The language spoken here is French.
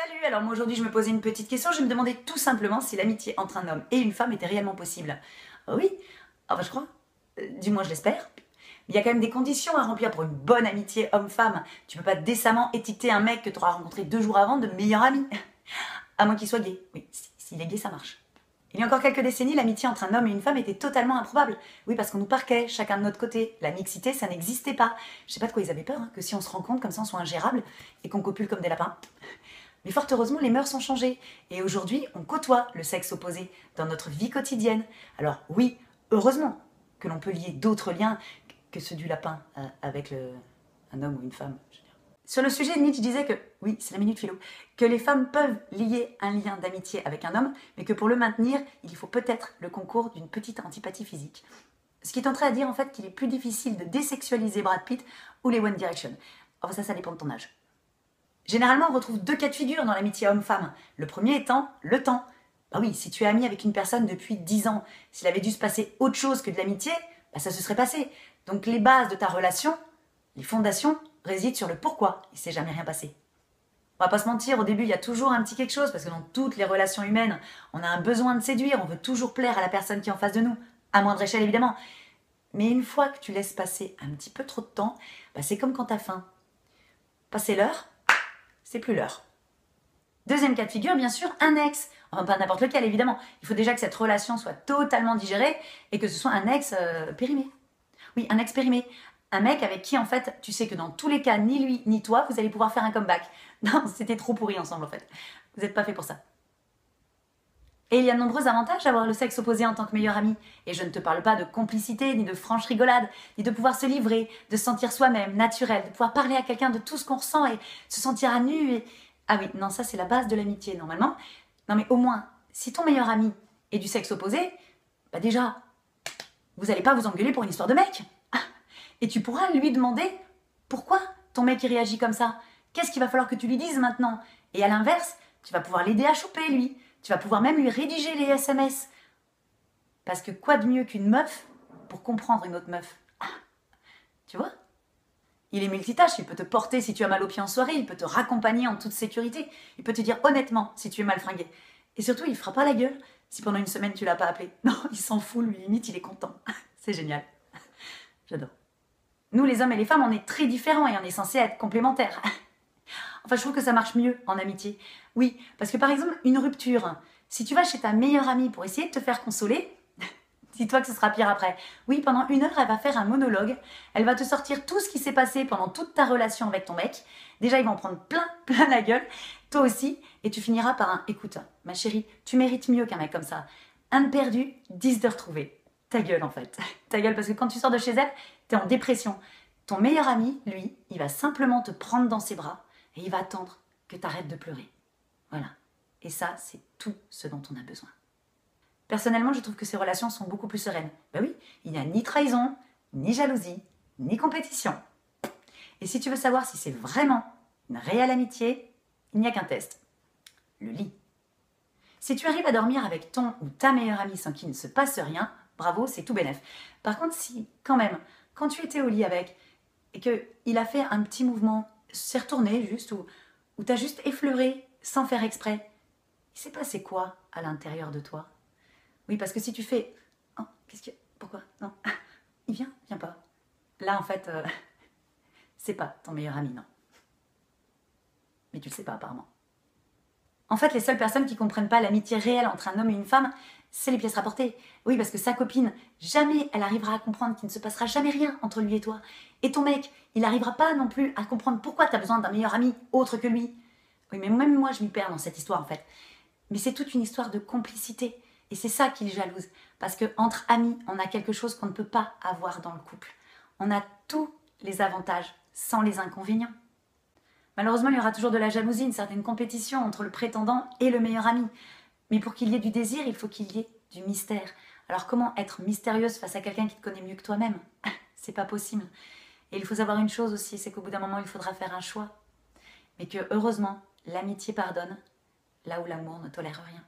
Salut, alors moi aujourd'hui je me posais une petite question, je me demandais tout simplement si l'amitié entre un homme et une femme était réellement possible. Oui, enfin je crois, du moins je l'espère. Mais il y a quand même des conditions à remplir pour une bonne amitié homme-femme. Tu peux pas décemment étiqueter un mec que tu auras rencontré 2 jours avant de meilleur ami. À moins qu'il soit gay. Oui, s'il est gay ça marche. Il y a encore quelques décennies, l'amitié entre un homme et une femme était totalement improbable. Oui, parce qu'on nous parquait, chacun de notre côté. La mixité, ça n'existait pas. Je sais pas de quoi ils avaient peur, hein, que si on se rencontre comme ça on soit ingérable et qu'on copule comme des lapins. Mais fort heureusement, les mœurs ont changé. Et aujourd'hui, on côtoie le sexe opposé dans notre vie quotidienne. Alors oui, heureusement que l'on peut lier d'autres liens que ceux du lapin avec un homme ou une femme. Sur le sujet, Nietzsche disait que, oui, c'est la minute philo, que les femmes peuvent lier un lien d'amitié avec un homme, mais que pour le maintenir, il faut peut-être le concours d'une petite antipathie physique. Ce qui tenterait à dire en fait qu'il est plus difficile de désexualiser Brad Pitt ou les One Direction. Enfin ça dépend de ton âge. Généralement, on retrouve 2 cas de figure dans l'amitié homme-femme. Le premier étant le temps. Bah oui, si tu es ami avec une personne depuis 10 ans, s'il avait dû se passer autre chose que de l'amitié, bah ça se serait passé. Donc les bases de ta relation, les fondations, résident sur le pourquoi. Il ne s'est jamais rien passé. On va pas se mentir, au début, il y a toujours un petit quelque chose, parce que dans toutes les relations humaines, on a un besoin de séduire, on veut toujours plaire à la personne qui est en face de nous, à moindre échelle évidemment. Mais une fois que tu laisses passer un petit peu trop de temps, bah c'est comme quand tu as faim. Passer l'heure, c'est plus l'heure. Deuxième cas de figure, bien sûr, un ex. Enfin, pas n'importe lequel, évidemment. Il faut déjà que cette relation soit totalement digérée et que ce soit un ex périmé. Oui, un ex périmé. Un mec avec qui, en fait, tu sais que dans tous les cas, ni lui ni toi, vous allez pouvoir faire un comeback. Non, c'était trop pourri ensemble, en fait. Vous n'êtes pas fait pour ça. Et il y a de nombreux avantages d'avoir le sexe opposé en tant que meilleur ami. Et je ne te parle pas de complicité, ni de franche rigolade, ni de pouvoir se livrer, de se sentir soi-même, naturel, de pouvoir parler à quelqu'un de tout ce qu'on ressent et se sentir à nu. Et... Ah oui, non, ça c'est la base de l'amitié, normalement. Non mais au moins, si ton meilleur ami est du sexe opposé, bah déjà, vous n'allez pas vous engueuler pour une histoire de mec. Et tu pourras lui demander pourquoi ton mec il réagit comme ça. Qu'est-ce qu'il va falloir que tu lui dises maintenant? Et à l'inverse, tu vas pouvoir l'aider à choper, lui. Tu vas pouvoir même lui rédiger les SMS. Parce que quoi de mieux qu'une meuf pour comprendre une autre meuf? Tu vois? Il est multitâche, il peut te porter si tu as mal aux pieds en soirée, il peut te raccompagner en toute sécurité, il peut te dire honnêtement si tu es mal fringué. Et surtout, il fera pas la gueule si pendant une semaine tu l'as pas appelé. Non, il s'en fout, lui, limite, il est content. C'est génial. J'adore. Nous, les hommes et les femmes, on est très différents et on est censés être complémentaires. Enfin, je trouve que ça marche mieux en amitié. Oui, parce que par exemple, une rupture, si tu vas chez ta meilleure amie pour essayer de te faire consoler, dis-toi que ce sera pire après. Oui, pendant 1 heure, elle va faire un monologue. Elle va te sortir tout ce qui s'est passé pendant toute ta relation avec ton mec. Déjà, ils vont en prendre plein la gueule. Toi aussi. Et tu finiras par un « Écoute, ma chérie, tu mérites mieux qu'un mec comme ça. 1 de perdu, 10 de retrouvé. » Ta gueule, en fait. Ta gueule, parce que quand tu sors de chez elle, t'es en dépression. Ton meilleur ami, lui, il va simplement te prendre dans ses bras et il va attendre que tu arrêtes de pleurer. Voilà. Et ça, c'est tout ce dont on a besoin. Personnellement, je trouve que ces relations sont beaucoup plus sereines. Ben oui, il n'y a ni trahison, ni jalousie, ni compétition. Et si tu veux savoir si c'est vraiment une réelle amitié, il n'y a qu'un test. Le lit. Si tu arrives à dormir avec ton ou ta meilleure amie sans qu'il ne se passe rien, bravo, c'est tout bénef. Par contre, si, quand même, quand tu étais au lit avec et qu'il a fait un petit mouvement, s'est retourné juste, ou t'as juste effleuré sans faire exprès, il s'est passé quoi à l'intérieur de toi? Oui, parce que si tu fais « Oh, qu'est-ce que... Pourquoi? Non. Il vient pas. » Là, en fait, c'est pas ton meilleur ami, non. Mais tu le sais pas, apparemment. En fait, les seules personnes qui comprennent pas l'amitié réelle entre un homme et une femme, c'est les pièces rapportées. Oui, parce que sa copine, jamais elle arrivera à comprendre qu'il ne se passera jamais rien entre lui et toi. Et ton mec, il n'arrivera pas non plus à comprendre pourquoi tu as besoin d'un meilleur ami autre que lui. Oui, mais même moi, je m'y perds dans cette histoire, en fait. Mais c'est toute une histoire de complicité. Et c'est ça qui le jalouse. Parce qu'entre amis, on a quelque chose qu'on ne peut pas avoir dans le couple. On a tous les avantages sans les inconvénients. Malheureusement, il y aura toujours de la jalousie, une certaine compétition entre le prétendant et le meilleur ami. Mais pour qu'il y ait du désir, il faut qu'il y ait du mystère. Alors comment être mystérieuse face à quelqu'un qui te connaît mieux que toi-même? C'est pas possible. Et il faut savoir une chose aussi, c'est qu'au bout d'un moment, il faudra faire un choix. Mais que, heureusement, l'amitié pardonne, là où l'amour ne tolère rien.